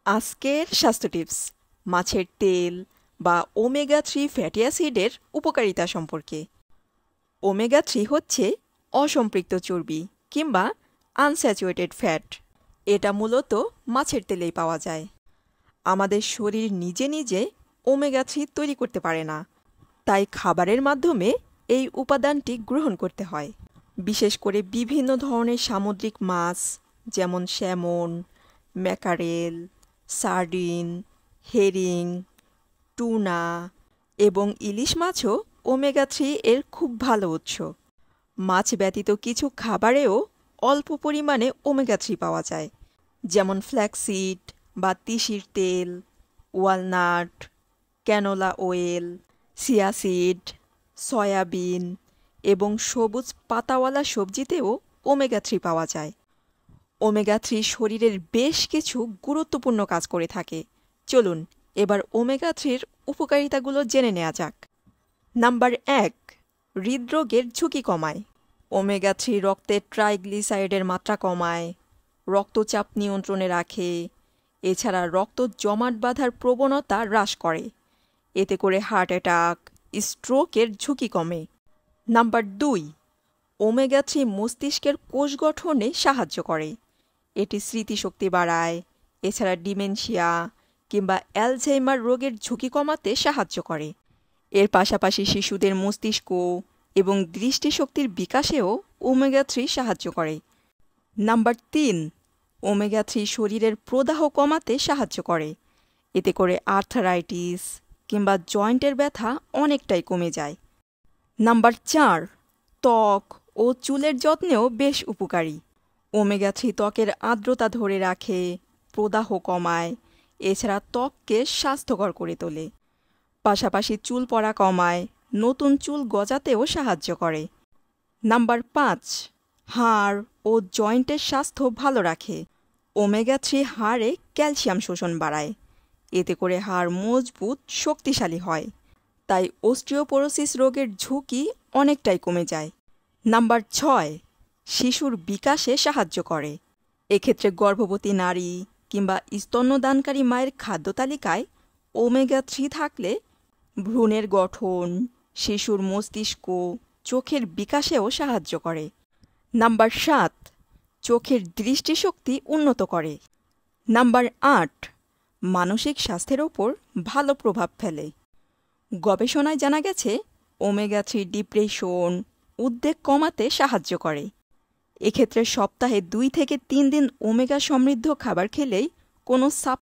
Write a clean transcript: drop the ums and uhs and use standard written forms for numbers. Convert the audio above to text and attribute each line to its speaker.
Speaker 1: আজকের স্বাস্থ্য টিপস মাছের তেল বা ওমেগা-3 ফ্যাটি অ্যাসিডের উপকারিতা সম্পর্কে। ওমেগা-3 হচ্ছে অসম্পৃক্ত চর্বি কিংবা আনস্যাচুরেটেড ফ্যাট। এটা মূলত মাছের তেলেই পাওয়া যায়। আমাদের শরীর নিজে নিজে ওমেগা-3 তৈরি করতে পারে না, তাই খাবারের মাধ্যমে এই উপাদানটি গ্রহণ করতে হয়। বিশেষ করে বিভিন্ন ধরনের সামুদ্রিক মাছ যেমন salmon, mackerel, sardine, herring, tuna এবং ইলিশ মাছও ওমেগা-3 এর খুব ভালো উৎস। মাছ ব্যতীত কিছু খাবারেও অল্প পরিমাণে ওমেগা-3 পাওয়া যায়, যেমন ফ্ল্যাক্সিড বা তিসির তেল, walnut, canola oil, chia seed, soybean এবং সবুজ পাতাওয়ালা সবজিতেও ওমেগা-3 পাওয়া যায়। ওমেগা-3 শরীরের বেশ কিছু গুরুত্বপূর্ণ কাজ করে থাকে। চলুন এবার ওমেগা-3-র উপকারিতাগুলো জেনে নেওয়া যাক। নাম্বার 1, হৃদরোগের ঝুঁকি কমায়। ওমেগা-3 রক্তে ট্রাইগ্লিসারাইডের মাত্রা কমায়, রক্তচাপ নিয়ন্ত্রণে রাখে, এছাড়া রক্ত জমাট বাঁধার প্রবণতা হ্রাস করে। এতে করে হার্ট অ্যাটাক, স্ট্রোকের ঝুঁকি কমে। নাম্বার 2, ওমেগা-3 মস্তিষ্কের কোষ গঠনে সাহায্য করে। এটি স্মৃতিশক্তি বাড়ায়, এছাড়া ডিমেনশিয়া কিংবা অ্যালঝেইমার রোগের ঝুঁকি কমাতে সাহায্য করে। এর পাশাপাশি শিশুদের মস্তিষ্ক এবং দৃষ্টিশক্তির বিকাশেও ওমেগা-3 সাহায্য করে। নাম্বার 3, ওমেগা-3 শরীরের প্রদাহ কমাতে সাহায্য করে। এতে করে আর্থারাইটিস কিংবা জয়েন্টের ব্যথা অনেকটাই কমে যায়। নাম্বার 4, ত্বক ও চুলের যত্নেও বেশ উপকারী। ওমেগা-3 ত্বকের আর্দ্রতা ধরে রাখে, প্রদাহ কমায়, এছাড়া ত্বককে স্বাস্থ্যকর করে তোলে। পাশাপাশি চুল পড়া কমায়, নতুন চুল গজাতেও সাহায্য করে। নাম্বার 5, হাড় ও জয়েন্টের স্বাস্থ্য ভালো রাখে। ওমেগা-3 হাড়ে ক্যালসিয়াম শোষণ বাড়ায়। এতে করে হাড় মজবুত, শক্তিশালী হয়। তাই অস্টিওপোরোসিস রোগের ঝুঁকি অনেকটাই কমে যায়। নাম্বার 6, শিশুর বিকাশে সাহায্য করে। এক্ষেত্রে গর্ভবতী নারী কিংবা স্তন্যদানকারী মায়ের খাদ্য তালিকায় ওমেগা-3 থাকলে ভ্রূণের গঠন, শিশুর মস্তিষ্ক, চোখের বিকাশেও সাহায্য করে। নাম্বার 7, চোখের দৃষ্টিশক্তি উন্নত করে। নাম্বার 8, মানসিক স্বাস্থ্যের ওপর ভালো প্রভাব ফেলে। গবেষণায় জানা গেছে ওমেগা-3 ডিপ্রেশন, উদ্বেগ কমাতে সাহায্য করে। এক্ষেত্রে সপ্তাহে 2 থেকে 3 দিন ওমেগা সমৃদ্ধ খাবার খেলেই কোনো সাব